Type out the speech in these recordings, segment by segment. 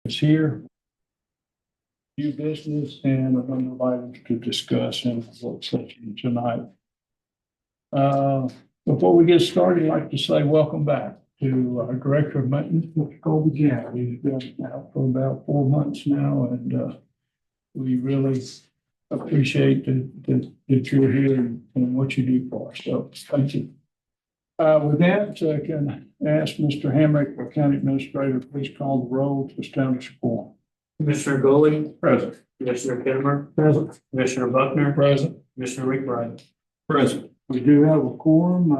is here. New business and a number of items to discuss in the work session tonight. Before we get started, I'd like to say welcome back to our Director of Maintenance, Mr. Colby Janney. He's been out for about 4 months now, and we really appreciate that you're here and what you do for us. So thank you. With that, can I ask Mr. Hamrick, our County Administrator, please call the roll to establish a quorum. Commissioner Goley, Present. Commissioner Kittimer, Present. Commissioner Buckner, Present. Commissioner McBride. Present. We do have a quorum.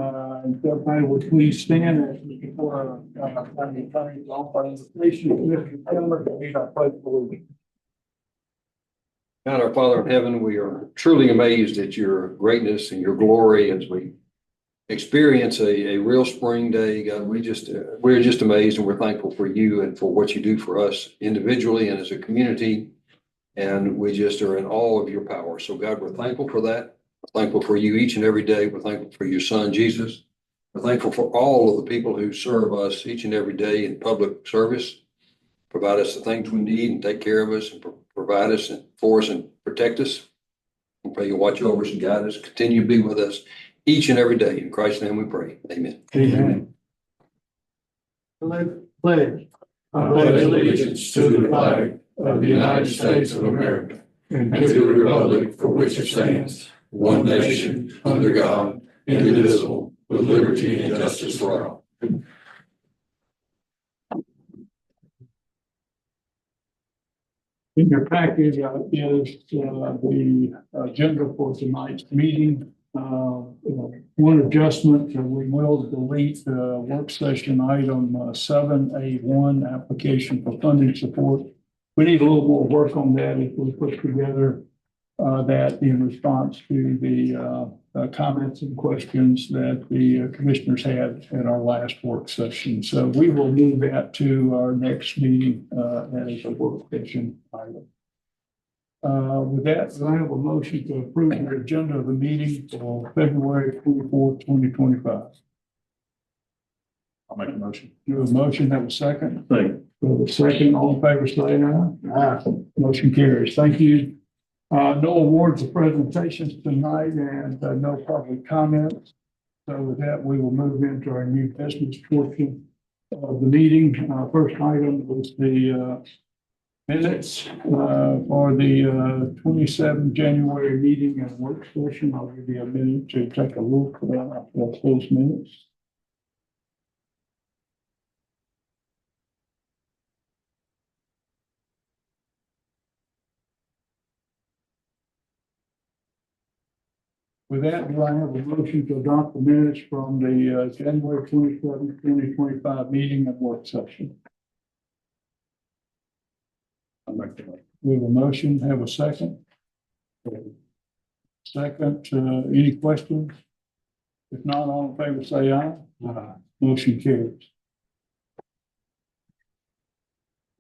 If everybody would please stand as before County Attorney's Office. Mr. Kilmer, to lead our pledge of allegiance. God, our Father in heaven, we are truly amazed at your greatness and your glory as we experience a real spring day. God, we're just amazed, and we're thankful for you and for what you do for us individually and as a community. And we just are in awe of your power. So God, we're thankful for that. We're thankful for you each and every day. We're thankful for your son, Jesus. We're thankful for all of the people who serve us each and every day in public service, provide us the things we need and take care of us and provide us and for us and protect us. We pray you watch over us and guide us. Continue to be with us each and every day. In Christ's name we pray. Amen. Amen. Pledge. I pledge allegiance to the flag of the United States of America and to the republic for which it stands, one nation, under God, indivisible, with liberty and justice for all. In your package is the agenda for tonight's meeting. One adjustment, we will delete work session item 7A1, application for funding support. We need a little more work on that if we put together that in response to the comments and questions that the commissioners had at our last work session. So we will move that to our next meeting as a work session item. With that, do I have a motion to approve the agenda of the meeting for February 24th, 2025? I'll make a motion. Do a motion, have a second? Second. With a second, all in favor, say aye. Aye. Motion carries. Thank you. No awards or presentations tonight and no public comments. So with that, we will move into our new business portion of the meeting. First item was the minutes for the 27 January meeting and work session. I'll give you a minute to take a look at those minutes. With that, do I have a motion to adopt the minutes from the January 27, 2025 meeting and work session? I'll make the motion. We have a motion, have a second? Second, any questions? If not, all in favor say aye. Aye. Motion carries.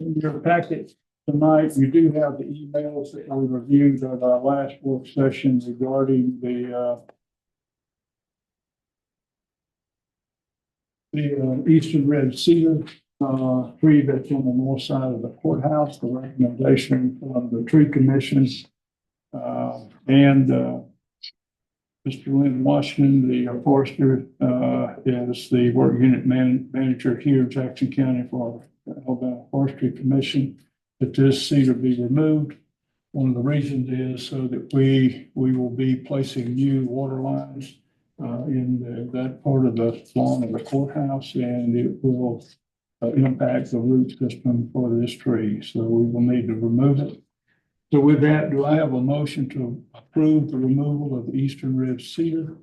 In your packet tonight, you do have the emails that we reviewed at our last work session regarding the Eastern Red Cedar tree that's on the north side of the courthouse, the recommendation from the tree commission and Mr. Lynn Washington, the forester, is the work unit manager here in Jackson County for Alabama Forestry Commission, that this cedar be removed. One of the reasons is so that we will be placing new water lines in that part of the lawn of the courthouse, and it will impact the root system for this tree. So we will need to remove it. So with that, do I have a motion to approve the removal of the Eastern Red Cedar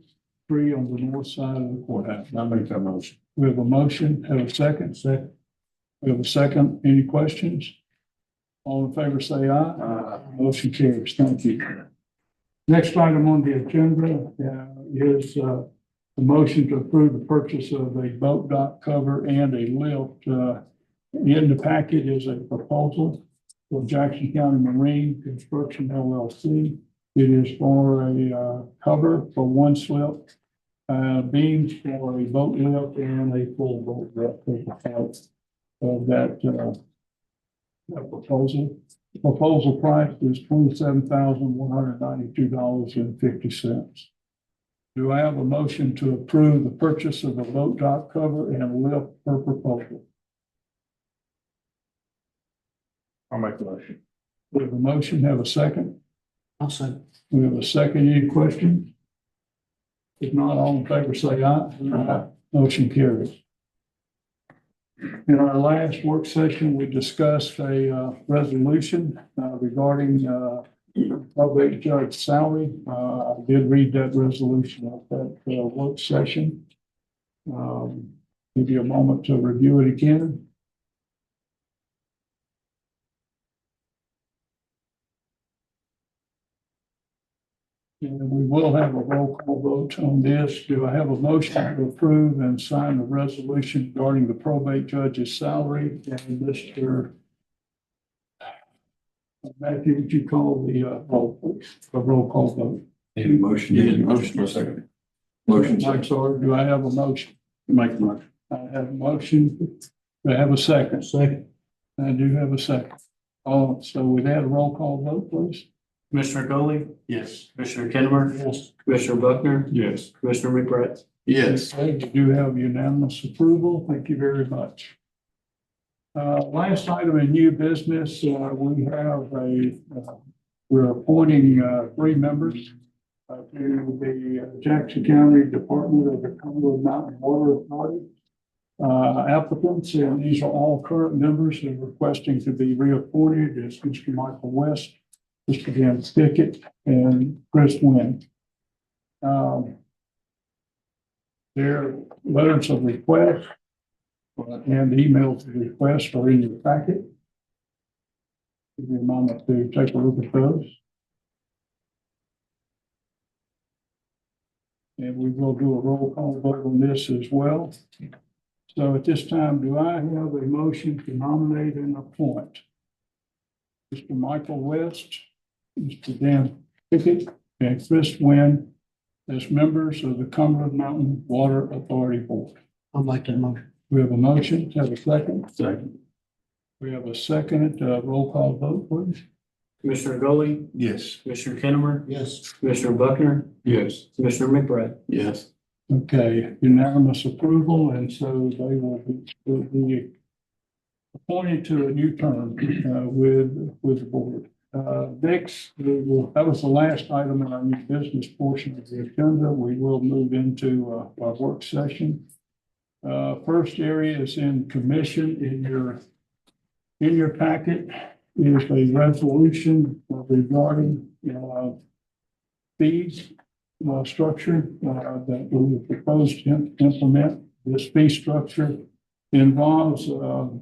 tree on the north side of the courthouse? I'll make that motion. We have a motion, have a second? Second. We have a second. Any questions? All in favor say aye. Aye. Motion carries. Thank you. Next item on the agenda is the motion to approve the purchase of a boat dock cover and a lift. In the packet is a proposal for Jackson County Marine Construction LLC. It is for a cover for one slip, beams for a boat lift, and a full boat lift of that that proposal. Proposal price is $27,192.50. Do I have a motion to approve the purchase of the boat dock cover and lift per proposal? I'll make the motion. We have a motion, have a second? I'll second. We have a second, any questions? If not, all in favor say aye. Aye. Motion carries. In our last work session, we discussed a resolution regarding probate judge salary. I did read that resolution at that work session. Give you a moment to review it again. And we will have a roll call vote on this. Do I have a motion to approve and sign the resolution regarding the probate judge's salary? And Mr. Matthew, would you call the roll, please? A roll call vote. Need a motion. Need a motion for a second. Motion. I'm sorry, do I have a motion? Make the motion. I have a motion. Do I have a second? Second. I do have a second. So we had a roll call vote, please. Commissioner Goli, Yes. Commissioner Kennemer, Yes. Commissioner Buckner, Yes. Commissioner McBride. Yes. We do have unanimous approval. Thank you very much. Last item in new business, we have we're appointing 3 members to the Jackson County Department of the Cumberland Mountain Water Authority. Applicants, and these are all current members who are requesting to be reappointed, is Mr. Michael West, Mr. Dan Stickett, and Chris Wynn. Their letters of request and emails of request are in your packet. Give you a moment to take a look at those. And we will do a roll call vote on this as well. So at this time, do I have a motion to nominate and appoint Mr. Michael West, Mr. Dan Pickett, and Chris Wynn as members of the Cumberland Mountain Water Authority Board? I'll make that motion. We have a motion, have a second? Second. We have a second, roll call vote, please. Commissioner Goli, Yes. Commissioner Kennemer, Yes. Commissioner Buckner, Yes. Commissioner McBride. Yes. Okay, unanimous approval, and so they will be appointed to a new term with the board. Next, that was the last item in our new business portion of the agenda. We will move into our work session. First area is in commission. In your packet is a resolution regarding fees structure that we propose to implement. This fee structure involves the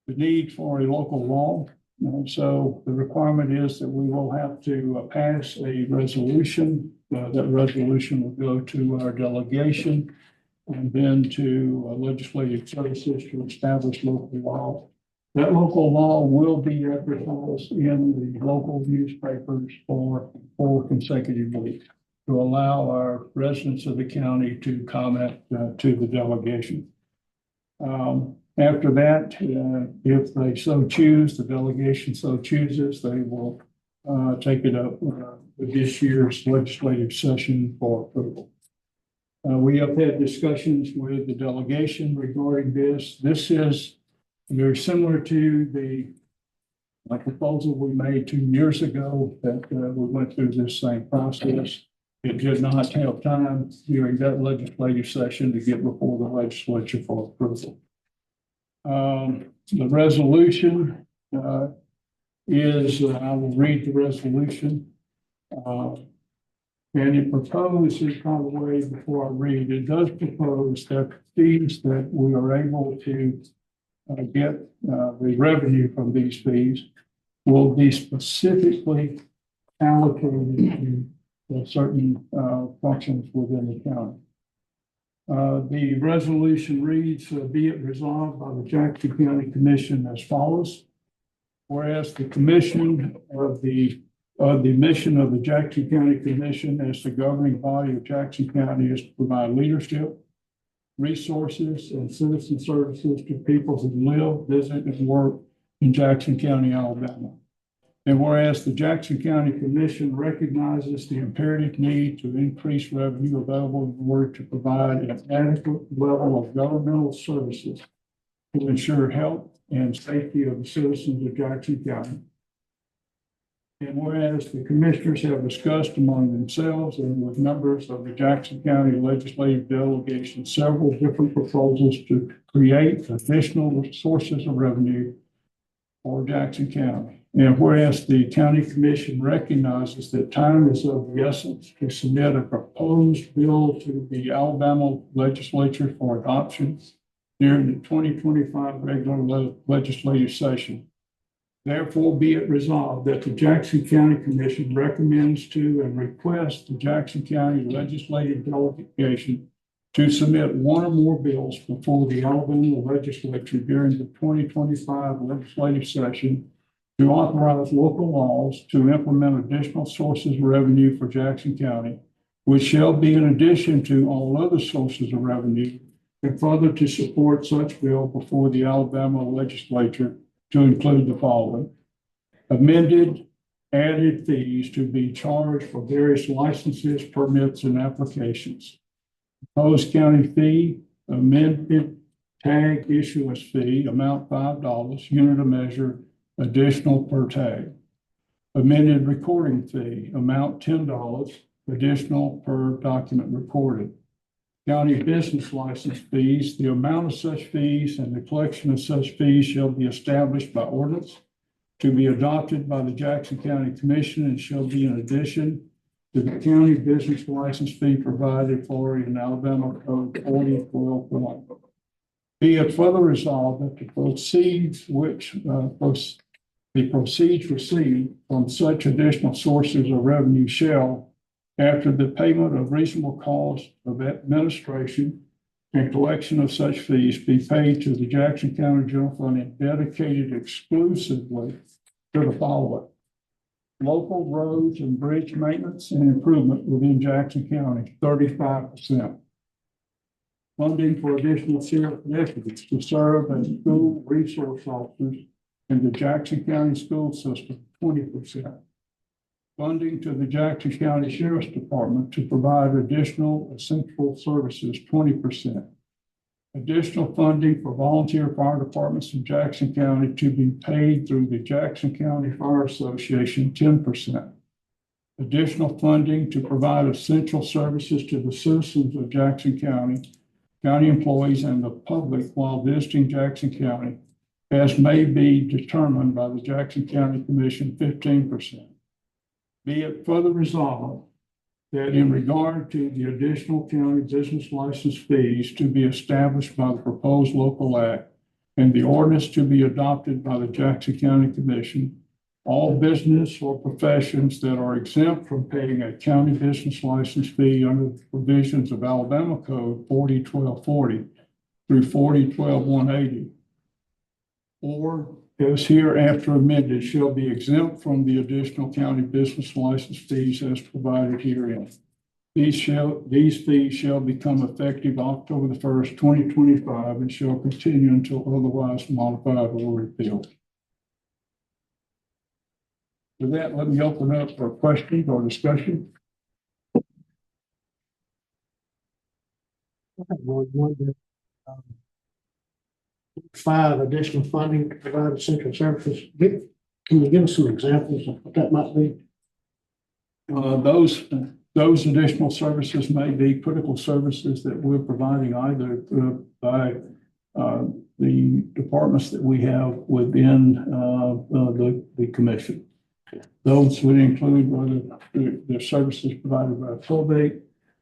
need for a local law. And so the requirement is that we will have to pass a resolution. That resolution will go to our delegation and then to legislative services to establish local law. That local law will be advertised in the local newspapers for 4 consecutive weeks to allow our residents of the county to comment to the delegation. After that, if they so choose, the delegation so chooses, they will take it up with this year's legislative session for approval. We have had discussions with the delegation regarding this. This is very similar to the proposal we made 2 years ago that we went through this same process. It did not have time during that legislative session to get before the legislature for approval. The resolution is, I will read the resolution. And it proposes, by the way, before I read, it does propose that fees that we are able to get the revenue from these fees will be specifically allocated to certain functions within the county. The resolution reads, be it resolved by the Jackson County Commission as follows. Whereas the commission of the mission of the Jackson County Commission as the governing body of Jackson County is to provide leadership, resources, and citizen services to people who live, visit, and work in Jackson County, Alabama. And whereas the Jackson County Commission recognizes the imperative need to increase revenue available in order to provide an adequate level of governmental services to ensure health and safety of the citizens of Jackson County. And whereas the commissioners have discussed among themselves and with members of the Jackson County Legislative Delegation several different proposals to create additional sources of revenue for Jackson County. And whereas the county commission recognizes that time is of the essence to submit a proposed bill to the Alabama legislature for adoption during the 2025 regular legislative session. Therefore, be it resolved that the Jackson County Commission recommends to and requests the Jackson County Legislative Delegation to submit one or more bills before the Alabama legislature during the 2025 legislative session to authorize local laws to implement additional sources of revenue for Jackson County, which shall be in addition to all other sources of revenue, and further to support such bill before the Alabama legislature to include the following: amended added fees to be charged for various licenses, permits, and applications. Proposed county fee, amended tag issuance fee, amount $5, unit of measure, additional per tag. Amended recording fee, amount $10, additional per document recorded. County business license fees, the amount of such fees and the collection of such fees shall be established by ordinance to be adopted by the Jackson County Commission and shall be in addition to the county business license fee provided for in Alabama Code 4012. Be it further resolved that the proceeds received from such additional sources of revenue shall, after the payment of reasonable cost of administration and collection of such fees, be paid to the Jackson County General Fund and dedicated exclusively to the following: local roads and bridge maintenance and improvement within Jackson County, 35%. Funding for additional sheriff deputies to serve as school resource officers in the Jackson County school system, 20%. Funding to the Jackson County Sheriff's Department to provide additional essential services, 20%. Additional funding for volunteer fire departments in Jackson County to be paid through the Jackson County Fire Association, 10%. Additional funding to provide essential services to the citizens of Jackson County, county employees, and the public while visiting Jackson County, as may be determined by the Jackson County Commission, 15%. Be it further resolved that in regard to the additional county business license fees to be established by the proposed local act and the ordinance to be adopted by the Jackson County Commission, all business or professions that are exempt from paying a county business license fee under the provisions of Alabama Code 401240 through 4012-180, or as hereafter amended, shall be exempt from the additional county business license fees as provided herein. These fees shall become effective October the 1st, 2025, and shall continue until otherwise modified or repealed. With that, let me open up for questions or discussion. Well, one that, 5, additional funding to provide essential services. Can you give us some examples of what that might be? Those additional services may be critical services that we're providing either by the departments that we have within the commission. Those would include whether the services provided by probate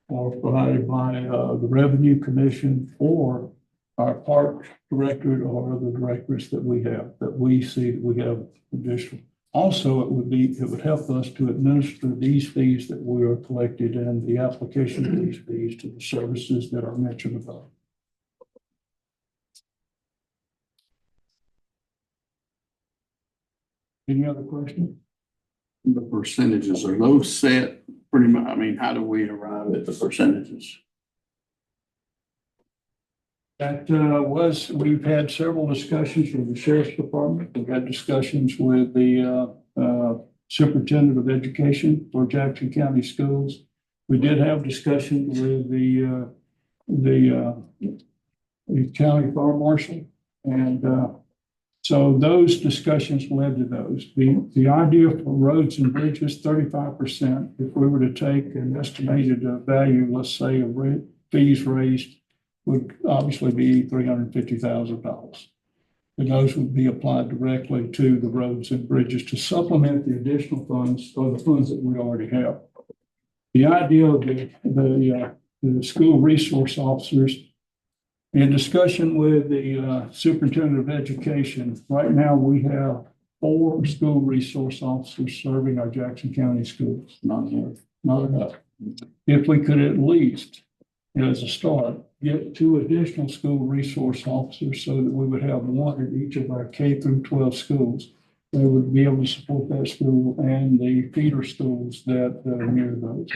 or provided by the Revenue Commission or our park director or other directors that we have, that we see that we have additional. Also, it would help us to administer these fees that we are collected and the application of these fees to the services that are mentioned above. Any other questions? The percentages, are those set pretty much? I mean, how do we arrive at the percentages? That we've had several discussions with the sheriff's department. We've had discussions with the superintendent of education for Jackson County Schools. We did have discussions with the county fire marshal. And so those discussions led to those. The idea for roads and bridges, 35%, if we were to take an estimated value, let's say, of fees raised, would obviously be $350,000. And those would be applied directly to the roads and bridges to supplement the additional funds or the funds that we already have. The idea of the school resource officers, in discussion with the superintendent of education, right now we have 4 school resource officers serving our Jackson County schools. Not enough. If we could at least, as a start, get 2 additional school resource officers so that we would have 1 in each of our K through 12 schools. They would be able to support that school and the feeder schools that are near those.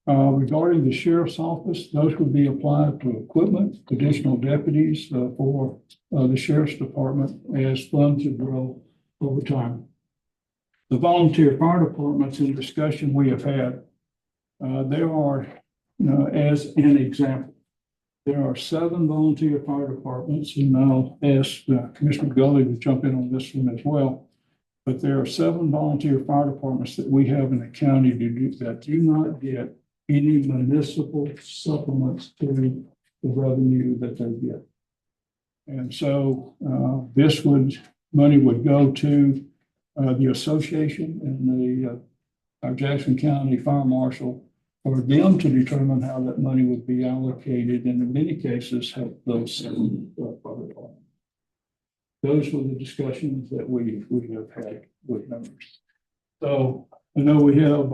Regarding the sheriff's office, those would be applied to equipment, additional deputies for the sheriff's department as funds grow over time. The volunteer fire departments, in discussion we have had, there are, as an example, there are 7 volunteer fire departments, and I'll ask Commissioner Gully to jump in on this one as well. But there are 7 volunteer fire departments that we have in the county that do not get any municipal supplements to the revenue that they get. And so money would go to the association and our Jackson County Fire Marshal for them to determine how that money would be allocated, and in many cases help those 7 fire departments. Those were the discussions that we have had with members. So I know we have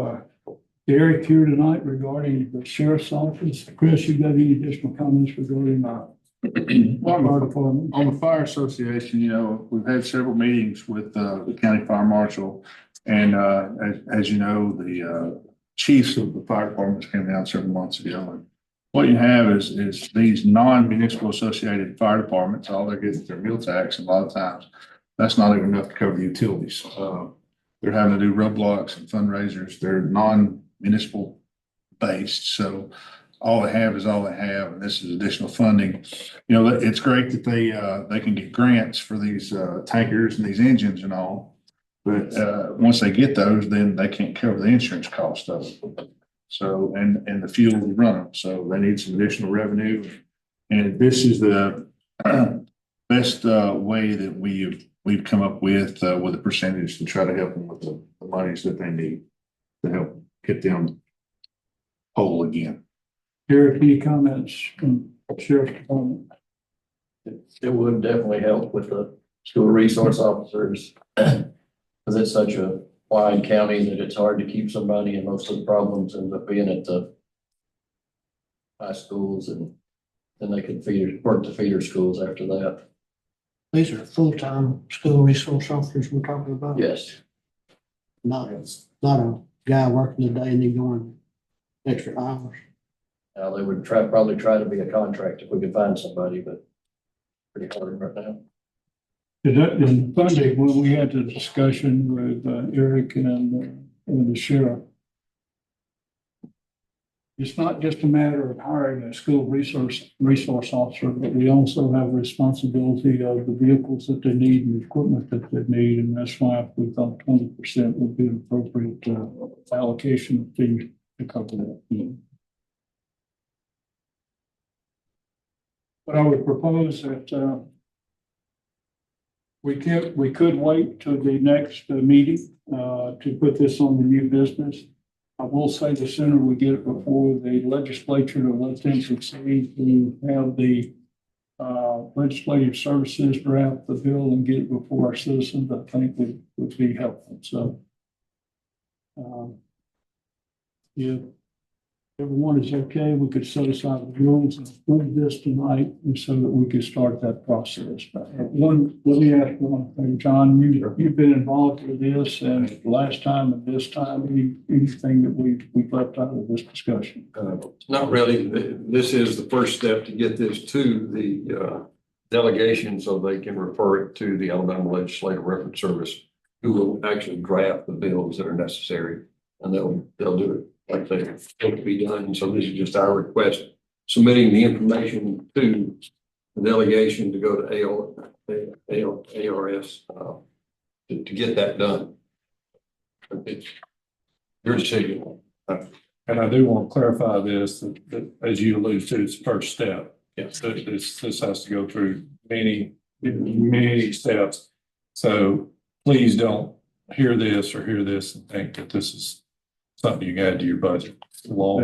Derek here tonight regarding the sheriff's office. Chris, you got any additional comments regarding fire department? On the fire association, we've had several meetings with the county fire marshal, and as you know, the chiefs of the fire departments came down several months ago. And what you have is these non-municipal associated fire departments, all they're getting is their meal tax, and a lot of times that's not even enough to cover the utilities. They're having to do roadblocks and fundraisers. They're non-municipal based, so all they have is all they have, and this is additional funding. It's great that they can get grants for these tankers and these engines and all, but once they get those, then they can't cover the insurance cost of it. So, and the fuel to run them. So they need some additional revenue. And this is the best way that we've come up with a percentage to try to help them with the monies that they need to help get them whole again. Derek, any comments from Sheriff's Department? It would definitely help with the school resource officers. Because it's such a wide county that it's hard to keep somebody, and most of the problems end up being at the high schools, and then they can work the feeder schools after that. These are full-time school resource officers we're talking about? Yes. Not a guy working the day and then going extra hours. Now they would probably try to be a contract if we could find somebody, but pretty hard right now. In Sunday, when we had the discussion with Eric and the sheriff, it's not just a matter of hiring a school resource officer, but we also have responsibility of the vehicles that they need and the equipment that they need, and that's why we thought 20% would be an appropriate allocation of fees to cover that. But I would propose that we could wait till the next meeting to put this on the new business. I will say the sooner we get it before the legislature to let them succeed, we have the legislative services draft the bill and get it before our citizens, I think would be helpful. So, yeah. everyone is okay, we could set aside the rules and approve this tonight and so that we could start that process. But let me ask one thing, John, you've been involved with this and last time and this time, anything that we've left out of this discussion? Not really. This is the first step to get this to the delegation so they can refer it to the Alabama Legislative Reference Service, who will actually draft the bills that are necessary. And they'll do it like they think to be done. So this is just our request, submitting the information to the delegation to go to ARS to get that done. It's your decision. And I do want to clarify this, that as you alluded to, it's the first step. Yes. This has to go through many steps. So please don't hear this and think that this is something you can add to your budget. It's a long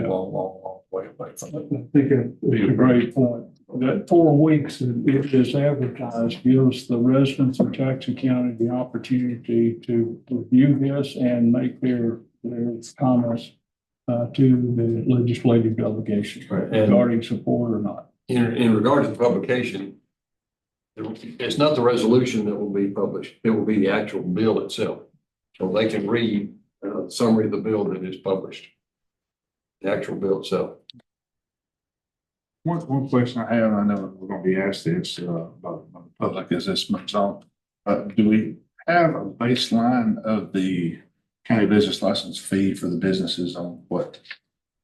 way away from it. I think it's a great point. That 4 weeks that it is advertised gives the residents of Jackson County the opportunity to review this and make their comments to the legislative delegation regarding support or not. In regard to the publication, it's not the resolution that will be published. It will be the actual bill itself. So they can read a summary of the bill that is published. The actual bill itself. One question I have, I know we're gonna be asked this about the public as this moves on. Do we have a baseline of the county business license fee for the businesses on what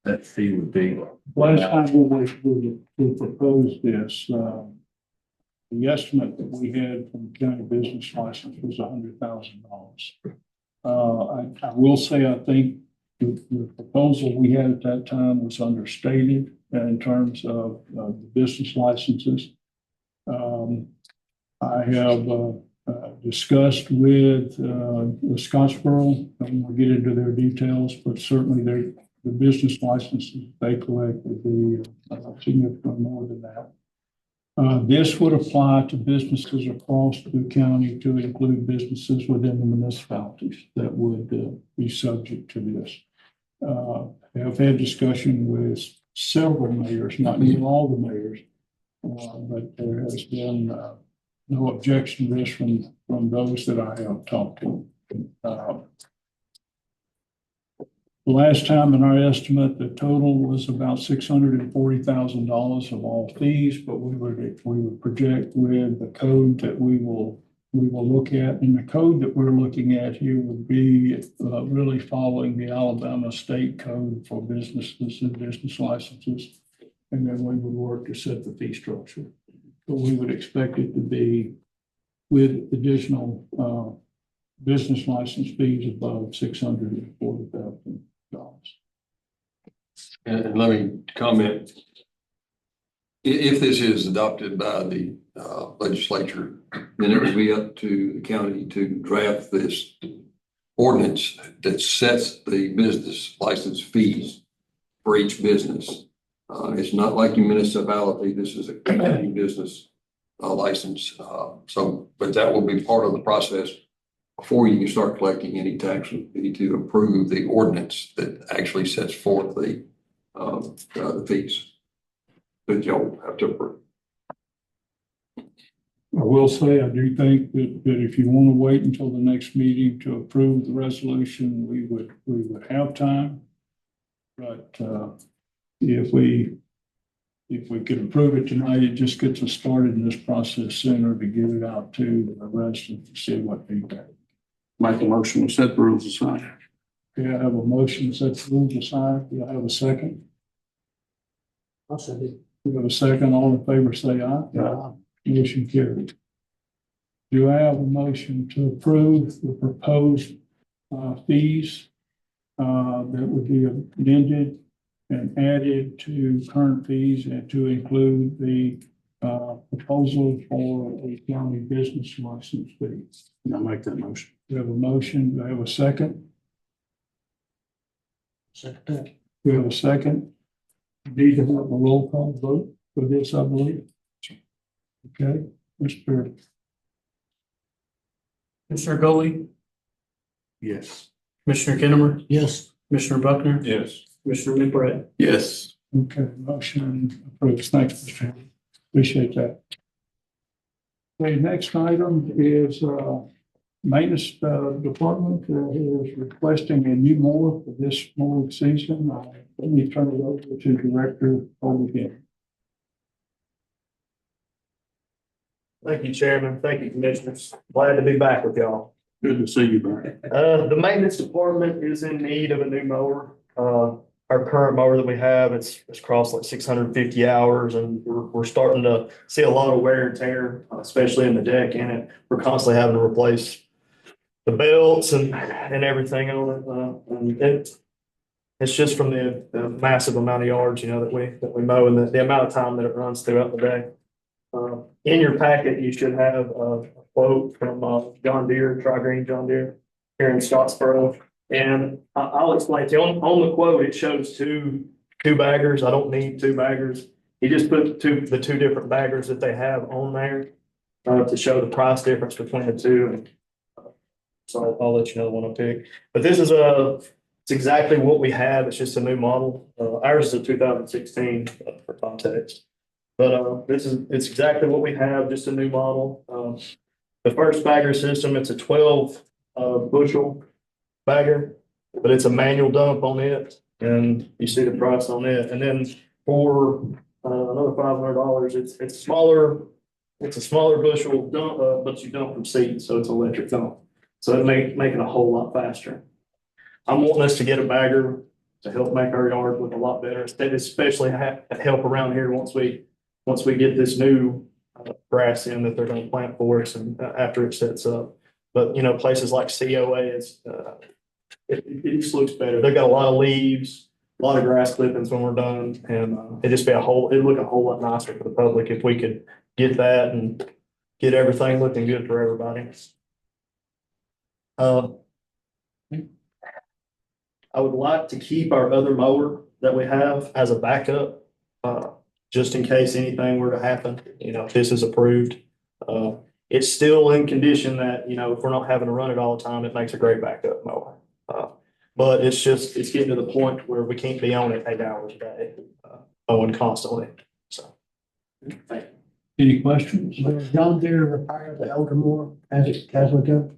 that fee would be? Last time we proposed this, the estimate that we had from the county business license was $100,000. I will say, I think the proposal we had at that time was understated in terms of the business licenses. I have discussed with Scottsboro, I won't get into their details, but certainly the business licenses they collect would be significantly more than that. This would apply to businesses across the county to include businesses within the municipalities that would be subject to this. I've had discussion with several mayors, not even all the mayors, but there has been no objection to this from those that I have talked to. Last time in our estimate, the total was about $640,000 of all fees, but we would project with the code that we will look at. And the code that we're looking at here would be really following the Alabama state code for businesses and business licenses. And then we would work to set the fee structure. So we would expect it to be with additional business license fees above $640,000. And let me comment. If this is adopted by the legislature, then it will be up to the county to draft this ordinance that sets the business license fees for each business. It's not like a municipality. This is a county business license. But that will be part of the process before you can start collecting any tax. You need to approve the ordinance that actually sets forth the fees that y'all have to approve. I will say, I do think that if you want to wait until the next meeting to approve the resolution, we would have time. But if we could approve it tonight, it just gets us started in this process sooner to get it out to the residents to see what feedback. Make a motion to set the rules aside. Okay, I have a motion to set the rules aside. Do I have a second? I'll send it. We have a second. All in favor, say aye. Aye. Motion carried. Do I have a motion to approve the proposed fees that would be amended and added to current fees and to include the proposal for a county business license fee? I'll make that motion. We have a motion. Do I have a second? Second. We have a second. Need to have a roll call vote for this, I believe. Okay, Mr. Commissioner Gully, Yes. Commissioner Kinnemer, Yes. Commissioner Buckner, Yes. Commissioner McBride. Yes. Okay, motion approved. Thanks, Mr. Chairman. Appreciate that. Okay, next item is, maintenance, department is requesting a new mower for this mowing season. Let me turn it over to Director Overton. Thank you, Chairman. Thank you, Commissioners. Glad to be back with y'all. Good to see you, Brian. The maintenance department is in need of a new mower. Our current mower that we have, it's crossed like 650 hours, and we're starting to see a lot of wear and tear, especially in the deck in it. We're constantly having to replace the belts and everything on it. And it's just from the massive amount of yards, that we mow, and the amount of time that it runs throughout the day. In your packet, you should have a quote from John Deere, Tri-Green John Deere here in Scottsboro. And I'll explain to you. On the quote, it shows two baggers. I don't need two baggers. He just put the two different baggers that they have on there to show the price difference between the two. So I'll let you know the one I pick. But this is it's exactly what we have. It's just a new model. Ours is a 2016 for context. But it's exactly what we have, just a new model. The first bagger system, it's a 12 bushel bagger, but it's a manual dump on it, and you see the price on it. And then for another $500, it's smaller. It's a smaller bushel dump, but you dump from seed, so it's electric dump. So it make it a whole lot faster. I'm wanting us to get a bagger to help make our yard look a lot better, especially help around here once we get this new grass in that they're going to plant for us, and after it sets up. But places like COA, it just looks better. They've got a lot of leaves, a lot of grass clippings when we're it'd look a whole lot nicer for the public if we could get that and get everything looking good for everybody. I would like to keep our other mower that we have as a backup, just in case anything were to happen, if this is approved. It's still in condition that, if we're not having to run it all the time, it makes a great backup mower. But it's getting to the point where we can't be on it 8 hours a day, mowing constantly. So, thank you. Any questions? Will John Deere repair the older mower as we go?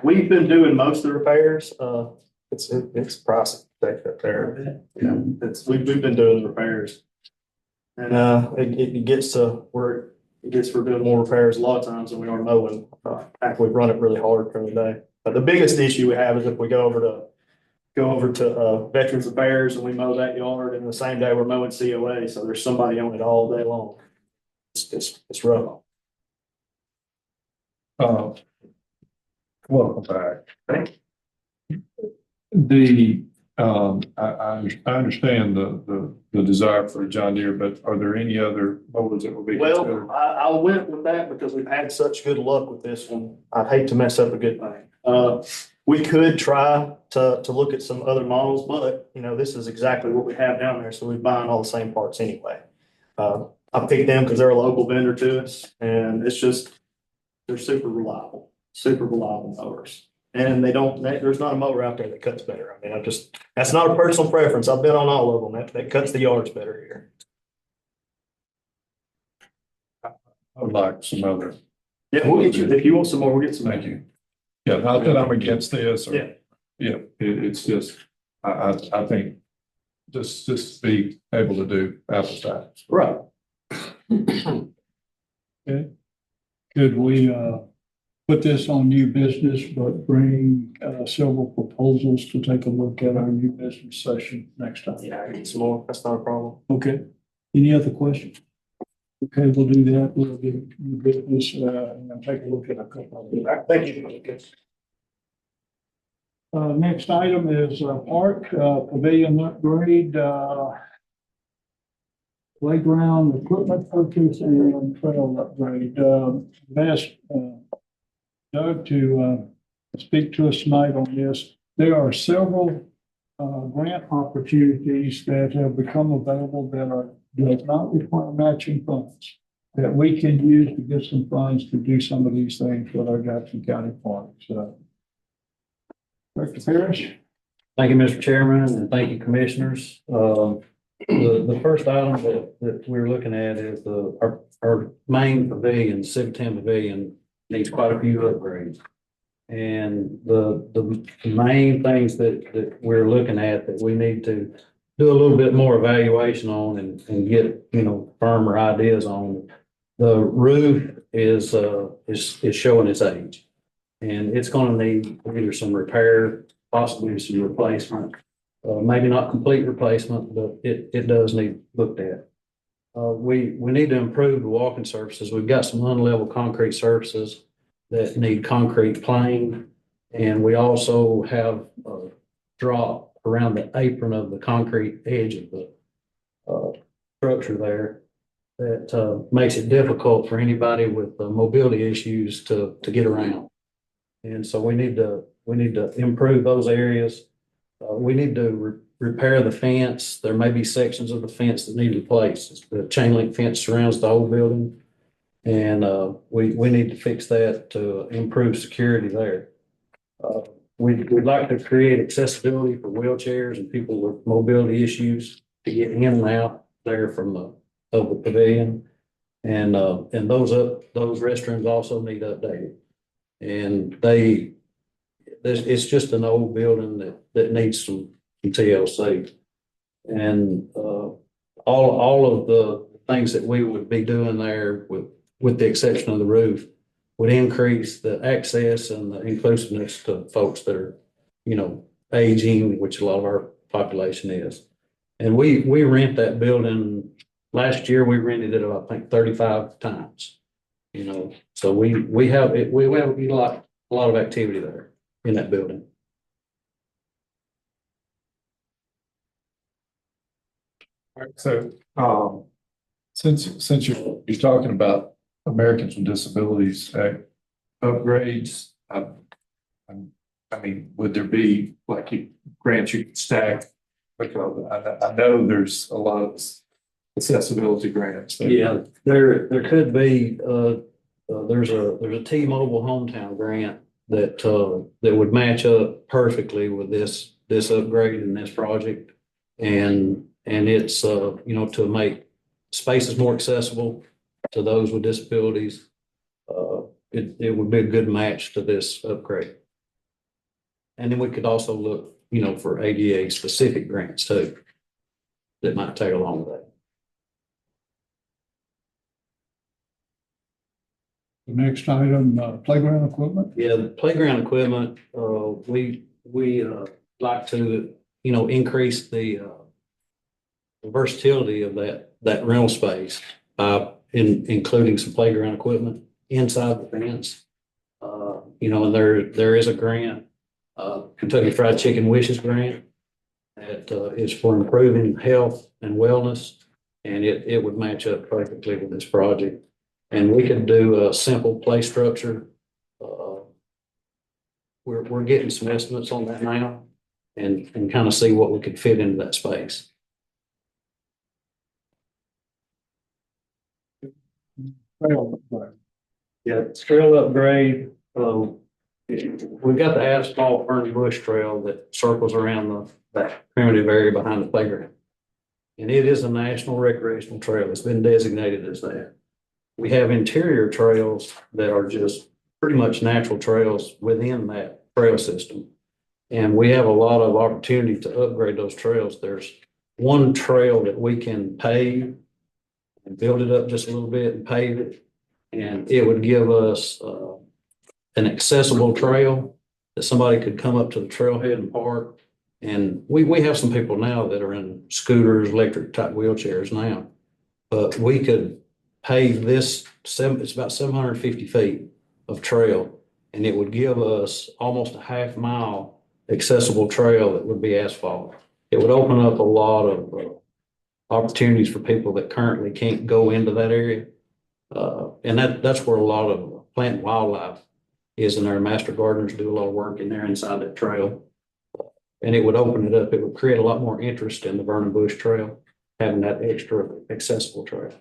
We've been doing most of the repairs. It's pricey to take up there. We've been doing the repairs. And it gets to where we're doing more repairs a lot of times than we are mowing. After we run it really hard during the day. But the biggest issue we have is if we go over to Veterans Affairs and we mow that yard, and the same day we're mowing COA, so there's somebody on it all day long. It's rough. Welcome back. Thank I understand the desire for John Deere, but are there any other mowers that will be considered? Well, I went with that because we've had such good luck with this one. I'd hate to mess up a good thing. We could try to look at some other models, but this is exactly what we have down there. So we're buying all the same parts anyway. I picked them because they're a local vendor to us, and they're super reliable mowers. And there's not a mower out there that cuts better. I mean, that's not a personal preference. I've been on all of them. That cuts the yards better here. I would like some other. Yeah, we'll get you, if you want some more, we'll get some. Thank you. Yeah, not that I'm against this. Yeah. Yeah, it's just, I think just be able to do apples to apples. Right. Okay. Could we, put this on new business, but bring, several proposals to take a look at our new business session next time? Yeah, I get some more. That's not a problem. Okay. Any other questions? Okay, we'll do that. We'll get new business, and then take a look at a couple of them. Thank you. Next item is, park, pavilion upgrade, playground equipment purchase and trail upgrade. Asked Doug to speak to us tonight on this. There are several grant opportunities that have become available that does not require matching funds that we can use to get some funds to do some of these things with our Jackson County parks. Director Parrish? Thank you, Mr. Chairman, and thank you, Commissioners. The first item that we're looking at is our main pavilion, Civic Tent Pavilion, needs quite a few upgrades. And the main things that we're looking at that we need to do a little bit more evaluation on and get, firmer ideas on. The roof is showing its age. And it's gonna need either some repair, possibly some replacement. Maybe not complete replacement, but it does need looked at. We need to improve the walking surfaces. We've got some unlevel concrete surfaces that need concrete plane. And we also have a drop around the apron of the concrete edge of the structure there that makes it difficult for anybody with mobility issues to get around. And so we need to improve those areas. We need to repair the fence. There may be sections of the fence that need replaced. The chain link fence surrounds the whole building. And we need to fix that to improve security there. We'd like to create accessibility for wheelchairs and people with mobility issues to get in and out there from the pavilion. And those restrooms also need updated. And it's just an old building that needs some TLC. And all of the things that we would be doing there with the exception of the roof would increase the access and the inclusiveness to folks that are, aging, which a lot of our population is. And we rent that building. Last year, we rented it, I think, 35 times. So we have a lot of activity there in that building. All right, so, since you're talking about Americans with Disabilities Act upgrades, I mean, would there be grants you could stack? Because I know there's a lot of accessibility grants. Yeah, there could be. There's a T-Mobile hometown grant that would match up perfectly with this upgrade in this project, and it's to make spaces more accessible to those with disabilities. It would be a good match to this upgrade. And then we could also look, for ADA specific grants too, that might tag along with that. The next item, playground equipment. Yeah, the playground equipment, we like to, increase the versatility of that rental space by including some playground equipment inside the fence. And there is a grant, Kentucky Fried Chicken Wishes grant that is for improving health and wellness, and it would match up perfectly with this project. And we could do a simple play structure. We're getting some estimates on that now, and kind of see what we could fit into that space. Yeah, trail upgrade. We've got the asphalt Burning Bush trail that circles around that primitive area behind the playground. And it is a national recreational trail. It's been designated as that. We have interior trails that are just pretty much natural trails within that trail system. And we have a lot of opportunity to upgrade those trails. There's one trail that we can pave and build it up just a little bit and pave it. And it would give us an accessible trail that somebody could come up to the trailhead and park. And we have some people now that are in scooters, electric type wheelchairs now, but we could pave this, it's about 750 feet of trail, and it would give us almost a half mile accessible trail that would be asphalt. It would open up a lot of opportunities for people that currently can't go into that area. And that's where a lot of plant and wildlife is in there. Master gardeners do a lot of work in there inside that trail. And it would open it up. It would create a lot more interest in the Burning Bush Trail, having that extra accessible trail.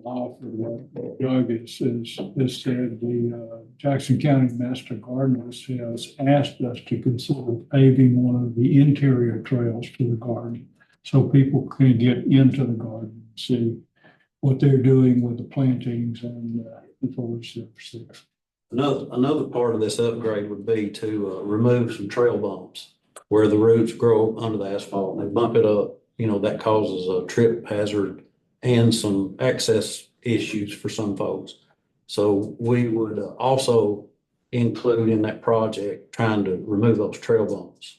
Off of what Doug has said, the Jackson County Master Gardeners has asked us to consider paving one of the interior trails to the garden so people can get into the garden and see what they're doing with the plantings and the foliage that's there. Another part of this upgrade would be to remove some trail bumps where the roots grow under the asphalt and they bump it up. You know, that causes a trip hazard and some access issues for some folks. So we would also include in that project trying to remove those trail bumps.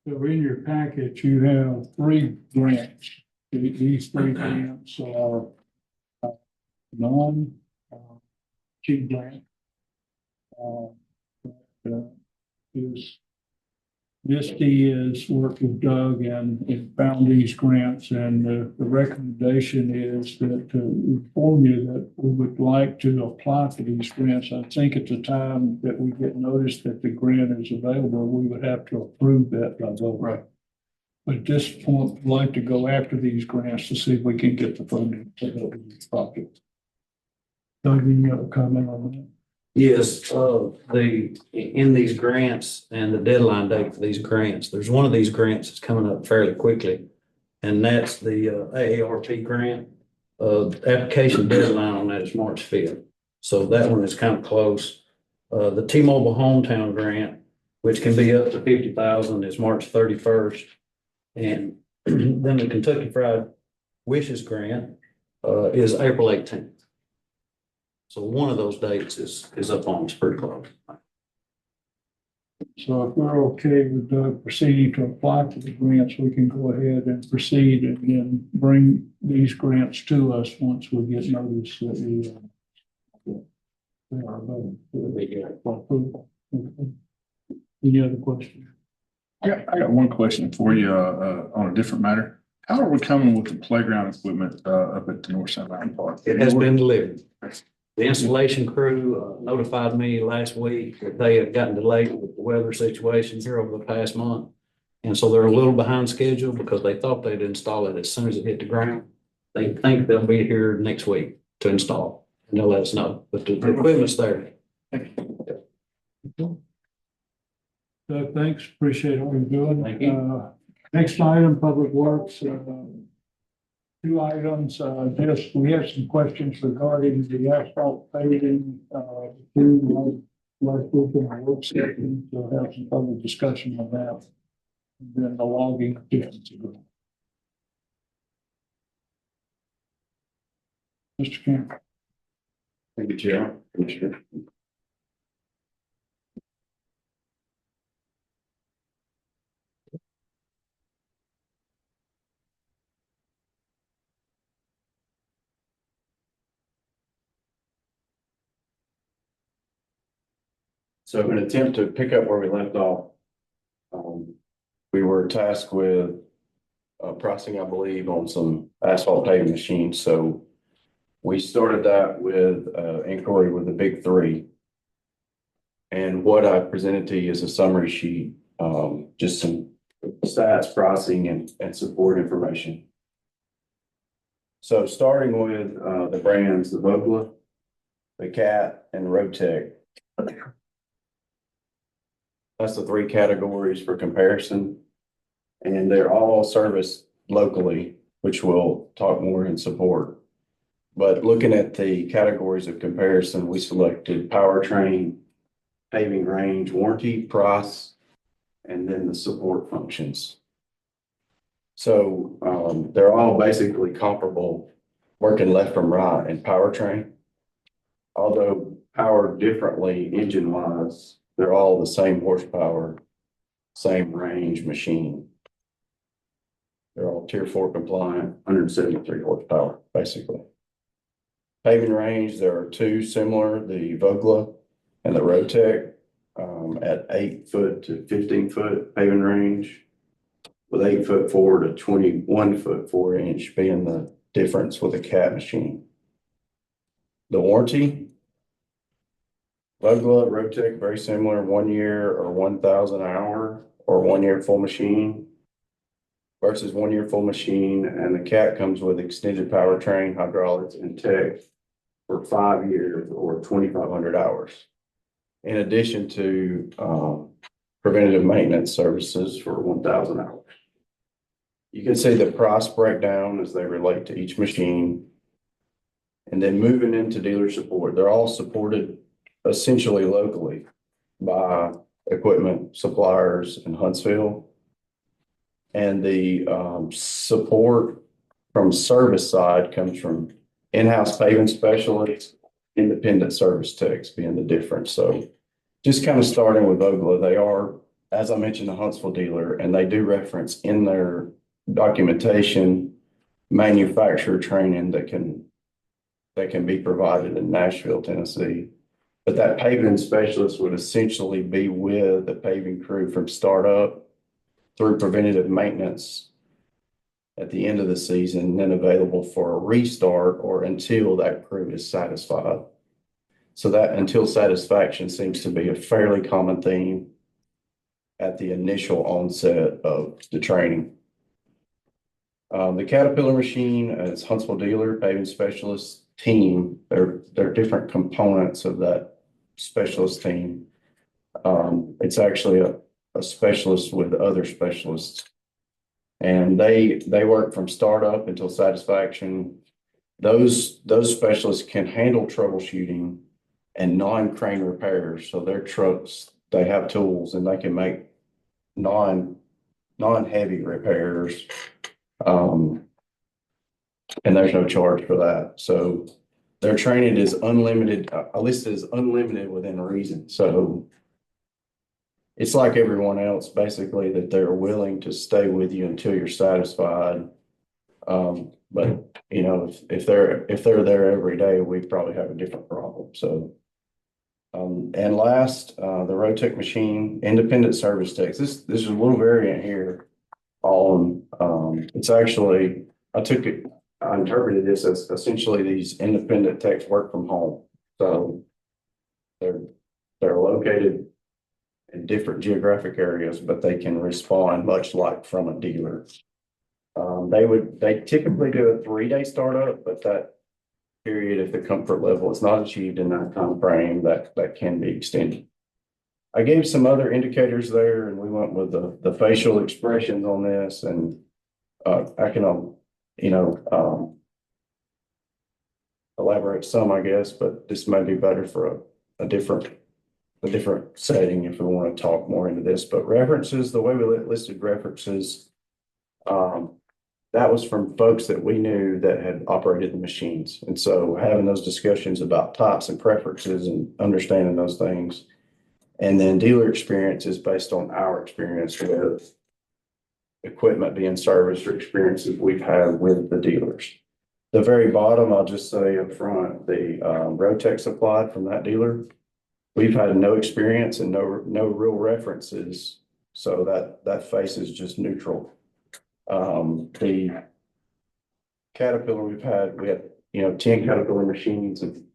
So in your package, you have 3 grants. These 3 grants are non-cheap grant. Is Misty has worked with Doug and found these grants, and the recommendation is that to inform you that we would like to apply for these grants. I think at the time that we get notice that the grant is available, we would have to approve that by vote. Right. But at this point, we'd like to go after these grants to see if we can get the funding to these projects. Doug, you have a comment on that? Yes, in these grants and the deadline date for these grants, there's one of these grants that's coming up fairly quickly. And that's the AARP grant. Application deadline on that is March 5th. So that one is kind of close. The T-Mobile Hometown grant, which can be up to 50,000, is March 31st. And then the Kentucky Fried Wishes grant is April 18th. So one of those dates is up on us pretty close. So if we're okay with Doug proceeding to apply for the grants, we can go ahead and proceed and then bring these grants to us once we get notice that they are available for approval. Any other questions? I got one question for you, on a different matter. How are we coming with the playground equipment, up at the North Side Mountain Park? It has been delivered. The installation crew notified me last week that they had gotten delayed with the weather situation here over the past month. And so they're a little behind schedule because they thought they'd install it as soon as it hit the ground. They think they'll be here next week to install, and they'll let us know, but the equipment's there. Doug, thanks. Appreciate all you're doing. Thank you. Next item, Public Works. 2 items. Just, we have some questions regarding the asphalt paving, last week in our work session. So we'll have some public discussion on that. And then the logging. Mr. Camp. Thank you, Chair. Commissioner. So in an attempt to pick up where we left off, we were tasked with pricing, I believe, on some asphalt paving machines. So we started that with inquiry with the big 3. And what I presented to you is a summary sheet, just some stats, pricing, and support information. So starting with the brands, the Vogla, the Cat, and the Rotec. That's the 3 categories for comparison. And they're all serviced locally, which we'll talk more in support. But looking at the categories of comparison, we selected powertrain, paving range, warranty, price, and then the support functions. So they're all basically comparable, working left from right in powertrain. Although powered differently engine-wise, they're all the same horsepower, same range machine. They're all Tier 4 compliant, 173 horsepower, basically. Paving range, there are 2 similar, the Vogla and the Rotec, at 8 foot to 15 foot paving range, with 8 foot 4 to 21 foot 4 inch being the difference with the Cat machine. The warranty, Vogla, Rotec, very similar, 1 year or 1,000 hour or 1 year full machine, versus 1 year full machine, and the cat comes with extended powertrain, hydraulics, and tech for 5 years or 2,500 hours. In addition to, preventative maintenance services for 1,000 hours. You can see the price breakdown as they relate to each machine. And then moving into dealer support, they're all supported essentially locally by equipment suppliers in Huntsville. And the support from service side comes from in-house paving specialists, independent service techs being the difference. So just kind of starting with Ogla, they are, as I mentioned, a Huntsville dealer, and they do reference in their documentation manufacturer training that can be provided in Nashville, Tennessee. But that paving specialist would essentially be with the paving crew from startup through preventative maintenance at the end of the season, then available for a restart or until that crew is satisfied. So that until satisfaction seems to be a fairly common theme at the initial onset of the training. The Caterpillar machine is Huntsville dealer, paving specialist team. They're different components of that specialist team. It's actually a specialist with other specialists. And they work from startup until satisfaction. Those specialists can handle troubleshooting and non-crane repairs. So their trucks, they have tools and they can make non-heavy repairs. And there's no charge for that. So their training is unlimited, listed as unlimited within reason. So it's like everyone else, basically, that they're willing to stay with you until you're satisfied. But you know, if they're there every day, we probably have a different problem. So, and last, the Rotec machine, independent service techs. This is a little variant here on, it's actually, I interpreted this as essentially these independent techs work from home. So they're located in different geographic areas, but they can respond much like from a dealer. They typically do a 3-day startup, but that period, if the comfort level is not achieved in that time frame, that can be extended. I gave some other indicators there, and we went with the facial expressions on this, and I can, elaborate some, I guess, but this may be better for a different setting if we want to talk more into this. But references, the way we listed references, that was from folks that we knew that had operated the machines. And so having those discussions about types and preferences and understanding those things. And then dealer experience is based on our experience with equipment being serviced or experiences we've had with the dealers. The very bottom, I'll just say up front, the Rotec supplied from that dealer, we've had no experience and no real references. So that face is just neutral. The Caterpillar we had 10 Caterpillar machines and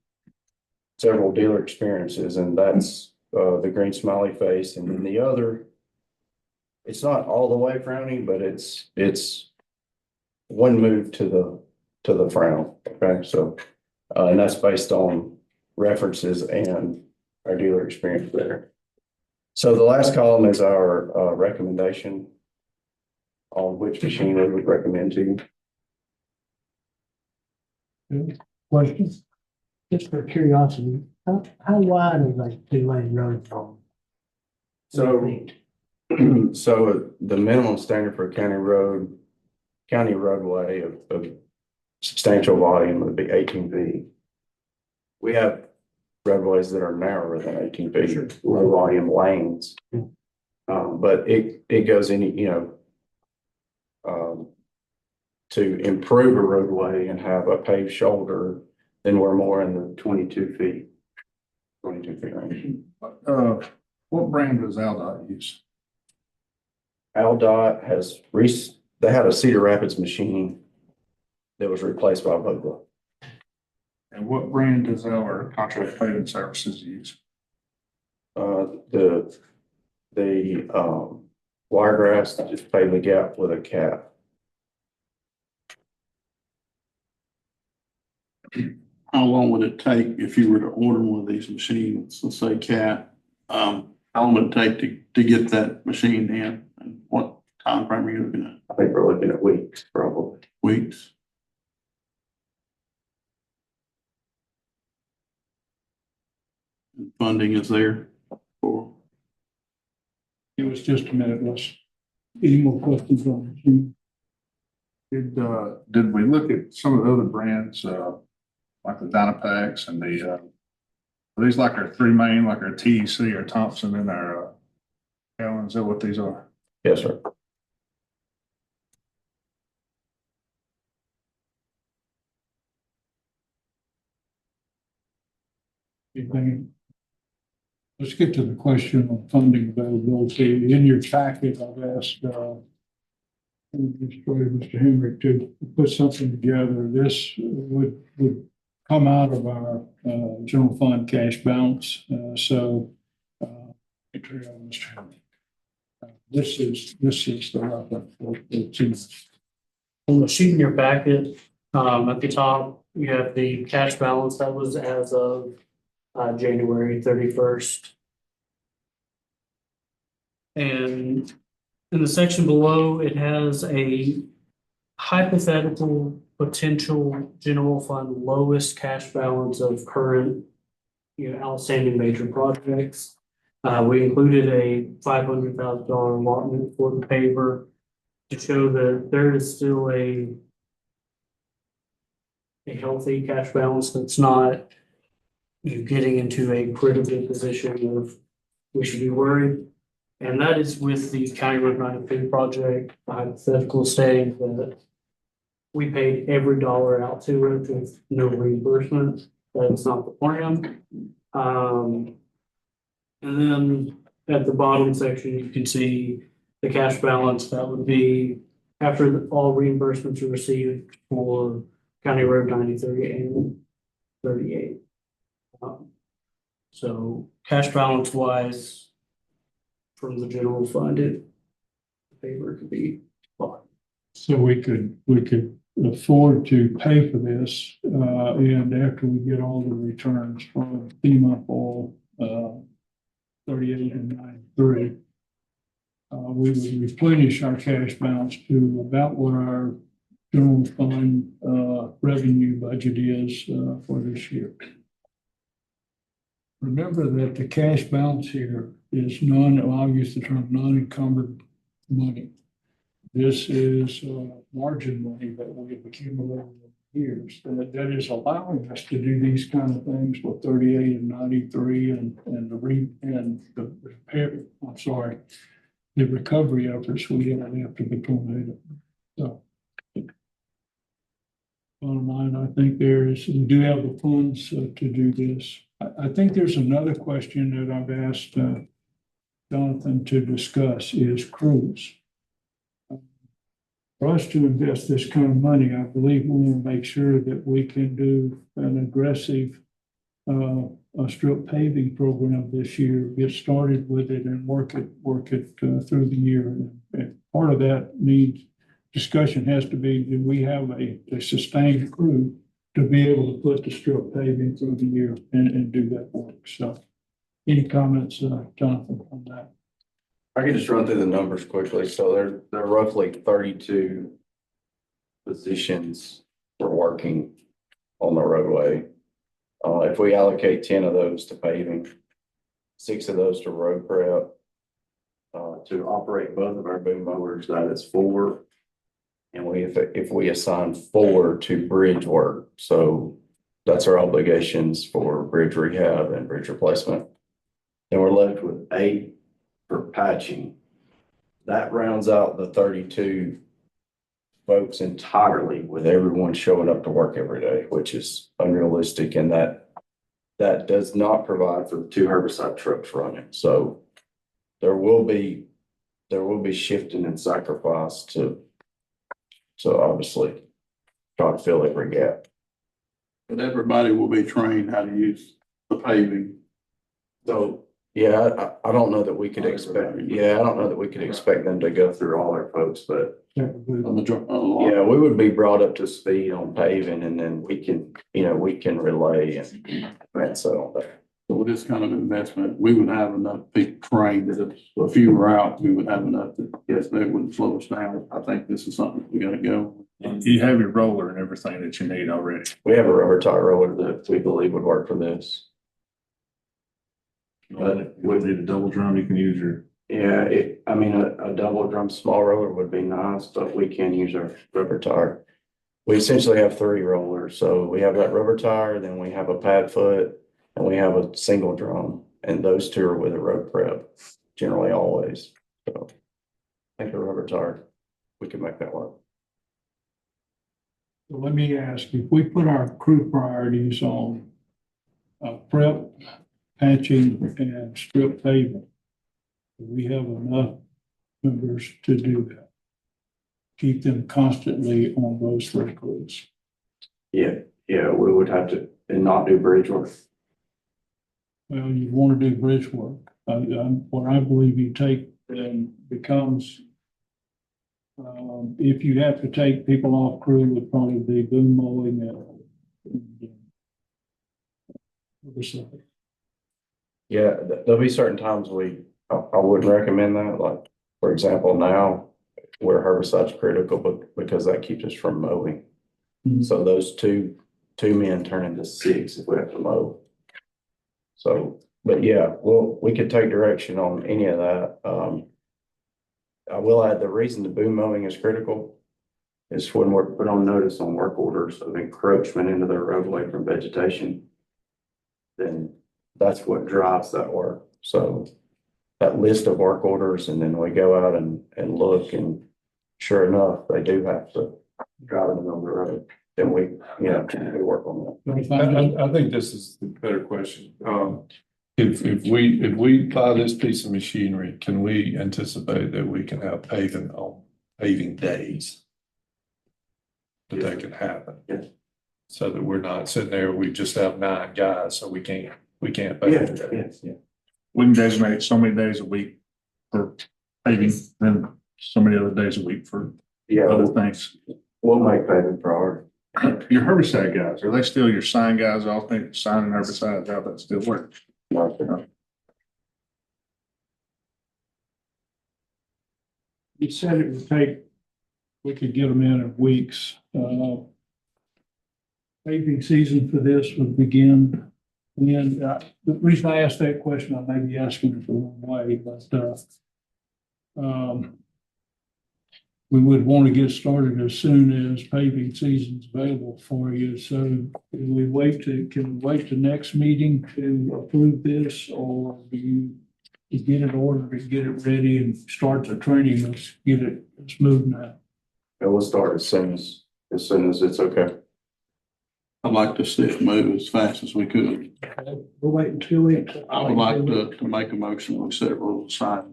several dealer experiences, and that's the green smiley face. And then the other, it's not all the way frowning, but it's one move to the frown. Okay. So, and that's based on references and our dealer experience there. So the last column is our recommendation on which machine we would recommend to you. Questions? Just for curiosity, how wide is a 2-lane road from? So the minimum standard for a county roadway of substantial volume would be 18 feet. We have roadways that are narrower than 18 feet, low volume lanes. But it goes any, to improve a roadway and have a paved shoulder, then we're more in the 22 feet range. What brand does Aldott use? Aldott they had a Cedar Rapids machine that was replaced by Vogla. And what brand does our contract paving services use? The Wiregrass just paved the gap with a cap. how long would it take if you were to order one of these machines, let's say Cat? How long would it take to get that machine in? And what time frame are you looking at? I think we're looking at weeks, probably. Weeks? And funding is there for, Give us just a minute, any more questions on the machine? Did we look at some of the other brands, like the Dynapax and are these like our three main, like our TEC, our Thompson and our, Allen, is that what these are? Yes, sir. Anything? Let's get to the question on funding availability. In your packet, I've asked, Mr. Henry to put something together. This would come out of our, general fund cash balance. Mr. Henry. This is the reference. On the sheet in your packet, at the top, you have the cash balance that was as of January 31st. And in the section below, it has a hypothetical potential general fund lowest cash balance of current, outstanding major projects. We included a $500,000 allotment for the paver to show that there is still a healthy cash balance that's not getting into a critical position of we should be worried. And that is with the County Road 93 project, the hypothetical saying that we paid every dollar out to it with no reimbursement. That's not the plan. And then at the bottom section, you can see the cash balance that would be after all reimbursements are received for County Road 93 and 38. So cash balance wise, from the general fund, the paver could be bought. So we could afford to pay for this, and after we get all the returns from FEMA for 38 and 93, we would replenish our cash balance to about what our general fund revenue budget is for this year. Remember that the cash balance here is I'll use the term non-encumbered money. This is margin money that we have accumulated over years. That is allowing us to do these kind of things with 38 and 93 and the recovery efforts we had after the tornado. So bottom line, I think we do have the funds to do this. I think there's another question that I've asked Jonathan to discuss is crews. For us to invest this kind of money, I believe we want to make sure that we can do an aggressive strip paving program this year, get started with it and work it through the year. And part of that means discussion has to be, do we have a sustained crew to be able to put the strip paving through the year and do that work? So any comments, Jonathan, on that? I can just run through the numbers quickly. So there are roughly 32 positions for working on the roadway. If we allocate 10 of those to paving, 6 of those to road prep, to operate both of our boom mowers, that is 4. And if we assign 4 to bridge work, so that's our obligations for bridge rehab and bridge replacement. Then we're left with 8 for patching. That rounds out the 32 folks entirely, with everyone showing up to work every day, which is unrealistic, and that does not provide for the 2 herbicide trucks running. So there will be shifting and sacrifice to obviously try to fill every gap. but everybody will be trained how to use the paving. So, yeah, I don't know that we could expect, I don't know that we could expect them to go through all our folks, but Yeah, we would be brought up to speed on paving and then we can, we can relay and so on. So with this kind of investment, we would have enough people trained that if a few were out, we would have enough that, yes, they wouldn't slow us down. I think this is something we gotta go. You have your roller and everything that you need already. We have a rubber tire roller that we believe would work for this. But would need a double drum, you can use your. Yeah, a double drum small roller would be nice, but we can use our rubber tire. We essentially have three rollers, so we have that rubber tire, then we have a pad foot, and we have a single drum, and those two are with a road prep, generally always. So I think a rubber tire, we can make that work. So let me ask, if we put our crew priorities on prep, patching, and strip paving, do we have enough members to do that? Keep them constantly on those three crews. Yeah, we would have to, and not do bridge work. Well, you want to do bridge work. What I believe you take then becomes, if you have to take people off crew, would probably be boom mowing and oversight. Yeah, there'll be certain times I wouldn't recommend that, like, for example, now where herbicide's critical, but because that keeps us from mowing. Mhm. So those two men turn into six if we have to mow. So, but yeah, we could take direction on any of that. I will add the reason the boom mowing is critical is when we're put on notice on work orders of encroachment into their roadway from vegetation, then that's what drives that work. So that list of work orders, and then we go out and look, and sure enough, they do have to drive in the middle of the road. Then we work on that. I think this is the better question. If we buy this piece of machinery, can we anticipate that we can have paving on paving days? That can happen. Yes. So that we're not sitting there, we just have 9 guys, so we can't pave. Yes. We can designate so many days a week for paving, then so many other days a week for other things. We'll make paving priority. Your herbicide guys, are they still your sign guys? All think signing herbicides, how that still works? You said it would take, we could get them in weeks. Paving season for this would begin. And the reason I asked that question, I may be asking it the wrong way, but we would want to get started as soon as paving season's available for you. So can we wait to next meeting to approve this, or do you get it ordered and get it ready and start the training? Let's get it smooth now. And we'll start as soon as it's okay. I'd like to see it move as fast as we could. We'll wait until we. I would like to make a motion, we set rules aside.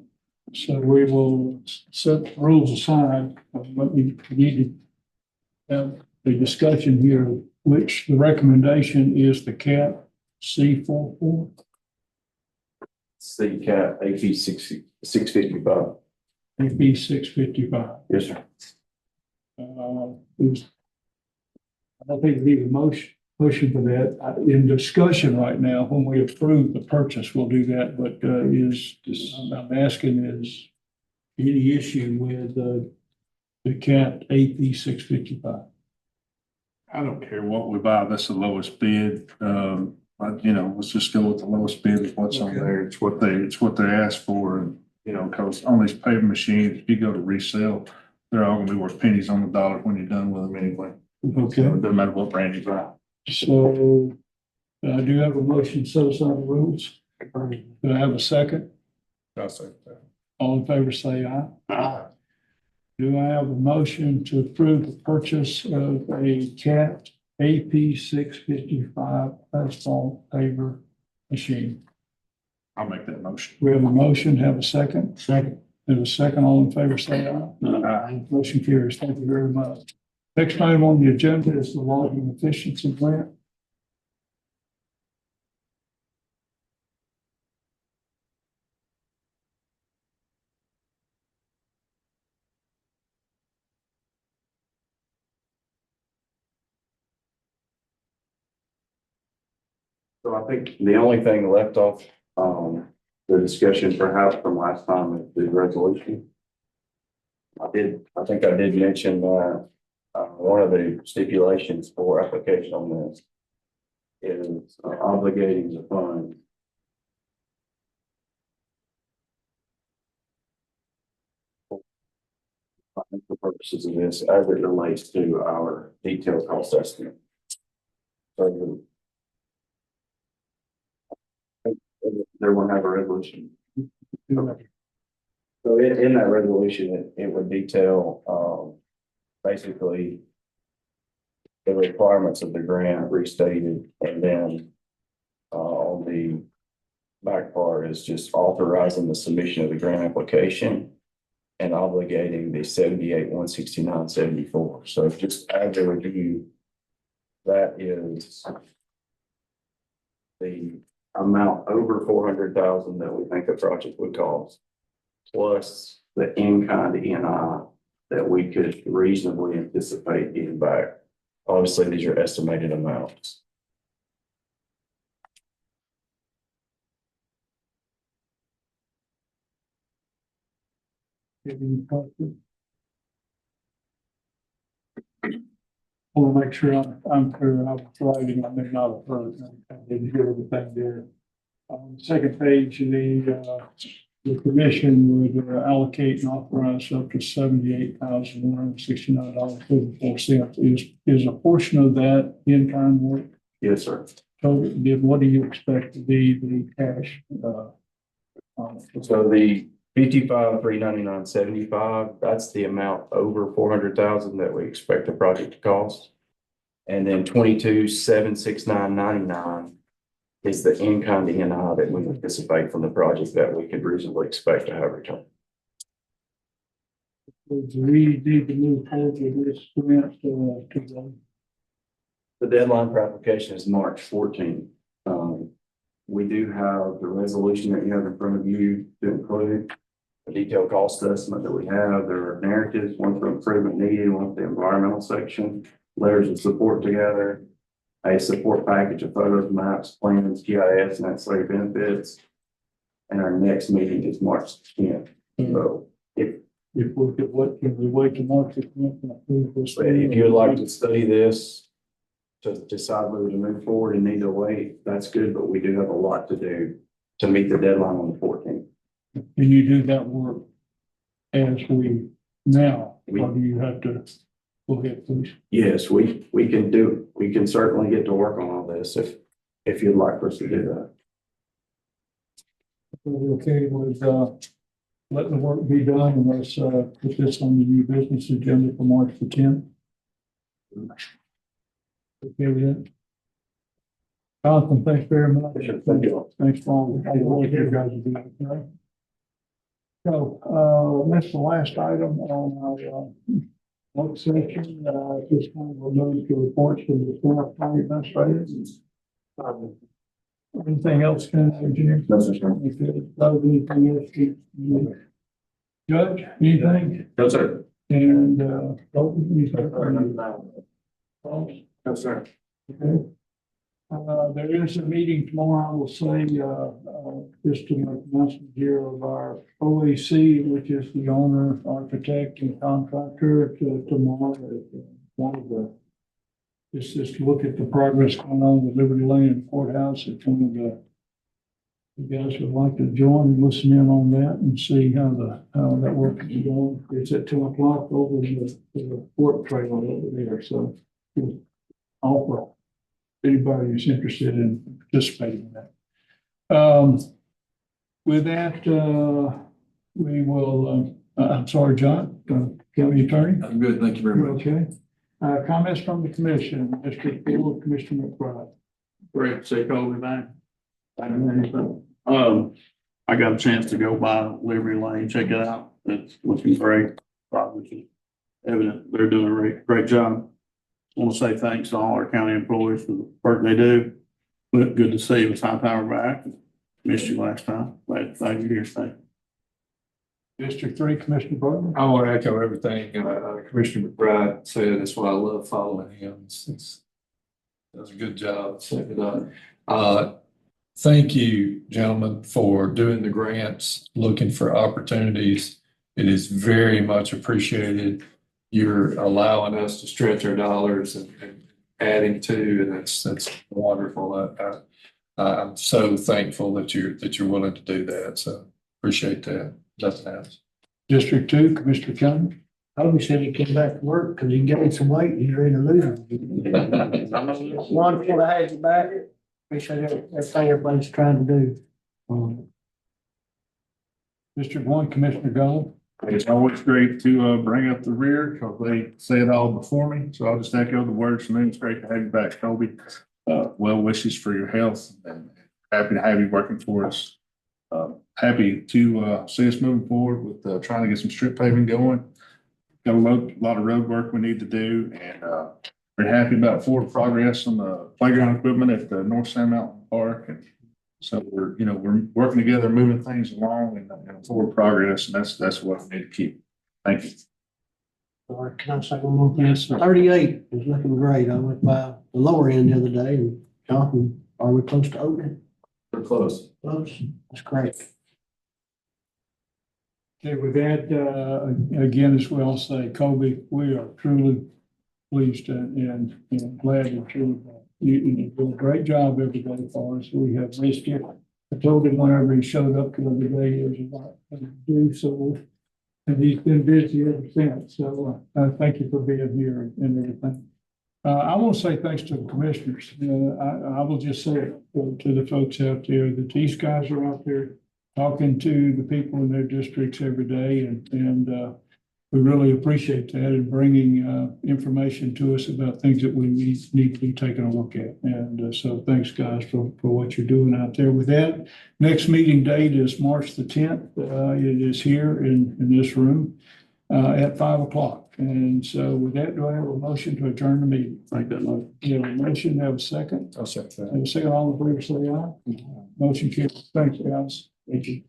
So we will set the rules aside, but we need to have a discussion here, which the recommendation is the CAT C44. CCAT AP 655. AB 655. Yes, sir. I don't think we need a motion for that. In discussion right now, when we approve the purchase, we'll do that, but I'm asking is any issue with the CAT AP 655? I don't care what we buy, that's the lowest bid. Let's just go with the lowest bid of what's on there. It's what they ask for. And, cause on these paving machines, if you go to resell, they're all gonna be worth pennies on the dollar when you're done with them anyway. Okay, So it doesn't matter what brand you buy. so I do have a motion to set aside the rules. Do I have a second? I'll say that. All in favor, say aye. Aye. Do I have a motion to approve the purchase of a CAT AP 655 asphalt paver machine? I'll make that motion. We have a motion, have a second? Second. Have a second, all in favor, say aye. Aye. Motion carries. Thank you very much. Next item on the agenda is the logging efficiency grant. So I think the only thing left off, the discussion perhaps from last time is the resolution. I think I did mention that, one of the stipulations for application on this is obligating the fund. For purposes of this, as it relates to our detailed cost estimate. So there will have a resolution. So in that resolution, it would detail, basically the requirements of the grant restated, and then, on the back part is just authorizing the submission of the grant application and obligating the 78,169.74. So just as a review, that is the amount over 400,000 that we think a project would cost, plus the in-kind ENI that we could reasonably anticipate getting back. Obviously, these are estimated amounts. Any questions? I want to make sure I'm clear. I was writing, I may not have heard. I didn't hear everything there. On the second page, the commission would allocate and authorize up to $78,169.54. Is a portion of that in-kind work? Yes, sir. So what do you expect to be the cash? So the 55,399.75, that's the amount over 400,000 that we expect the project to cost. And then 22,769.99 is the in-kind ENI that we anticipate from the project that we could reasonably expect to have returned. Do we need to move forward with this grant to go? The deadline for application is March 14th. We do have the resolution that you have in front of you to include a detailed cost estimate that we have. There are narratives, one for improvement needed, one for the environmental section, letters of support together, a support package of photos, maps, plans, GIS, and ancillary benefits. And our next meeting is March 10th. So if we could, what can we wait to March 10th and approve this? if you would like to study this to decide whether to move forward and need to wait, that's good, but we do have a lot to do to meet the deadline on the 14th. Can you do that work as we now, or do you have to go ahead, please? Yes, we can certainly get to work on all this if you'd like for us to do that. We're okay with, letting the work be done, and let's, put this on the new business agenda for March the 10th. Okay with that? Jonathan, thanks very much. Thank you. Thanks for all the work you guys are doing. Okay? So, that's the last item on our, work session. This time we'll move to reports from the staff county administrators. Anything else, County Engineer? No, sir. Anything else? Judge, anything? No, sir. And, Dalton, anything? No, sir. Okay. There is a meeting tomorrow, I will say, just to make an announcement here of our OAC, which is the owner, architect, and contractor tomorrow. One of the, just to look at the progress going on with Liberty Lane and Courthouse. If one of you guys would like to join and listen in on that and see how that work is going. It's at 2:00 over the port trail over there, so offer anybody who's interested in participating in that. With that, we will, I'm sorry, John, county attorney. I'm good, thank you very You're much. okay. Comments from the commission, Mr. Field, Commissioner McBride. Brett, say Colby back. I got a chance to go by Liberty Lane, check it out. It's looking great. Probably evident they're doing a great job. I want to say thanks to all our county employees for the work they do. But good to see you. It's high power back. Missed you last time. Glad you're here. Thank you. District 3, Commissioner Burton. I want to echo everything Commissioner McBride said. That's why I love following him. Does a good job setting it up. Thank you, gentlemen, for doing the grants, looking for opportunities. It is very much appreciated. You're allowing us to stretch our dollars and adding to, and that's wonderful. I'm so thankful that you're willing to do that. So appreciate that. Nothing else. District 2, Commissioner Cummings. Toby said he came back to work because he gained some weight and he's ready to lose it. Wonderful to have you back. Appreciate everything everybody's trying to do. District 1, Commissioner Gold. It's always great to bring up the rear because they say it all before me. So I'll just echo the words from them. It's great to have you back, Toby. Well wishes for your health and happy to have you working for us. Happy to see us moving forward with trying to get some strip paving going. Got a lot of road work we need to do, and we're happy about forward progress on the playground equipment at the North Sand Mountain Park. And so we're working together, moving things along and forward progress, and that's what we need to keep. Thank you. All right, can I say one more thing? Yes, sir. 38 is looking great. I went by the lower end the other day and Jonathan, are we close to opening? We're close. Close. That's great. Okay, with that, again, as we all say, Kobe, we are truly pleased and glad that you do a great job every day for us. We have missed you. I told him whenever he showed up the other day, he was about to do so. And he's been busy ever since. So thank you for being here and everything. I want to say thanks to the commissioners. I will just say it to the folks out there that these guys are out there talking to the people in their districts every day, and we really appreciate that and bringing information to us about things that we need to be taking a look at. And so thanks, guys, for what you're doing out there. With that, next meeting date is March the 10th. It is here in this room at 5 o'clock. And so with that, do I have a motion to adjourn the meeting? Make that motion. You have a motion, have a second? I'll second that. Have a second, all in favor, say aye. Motion carries. Thanks, guys. Thank you.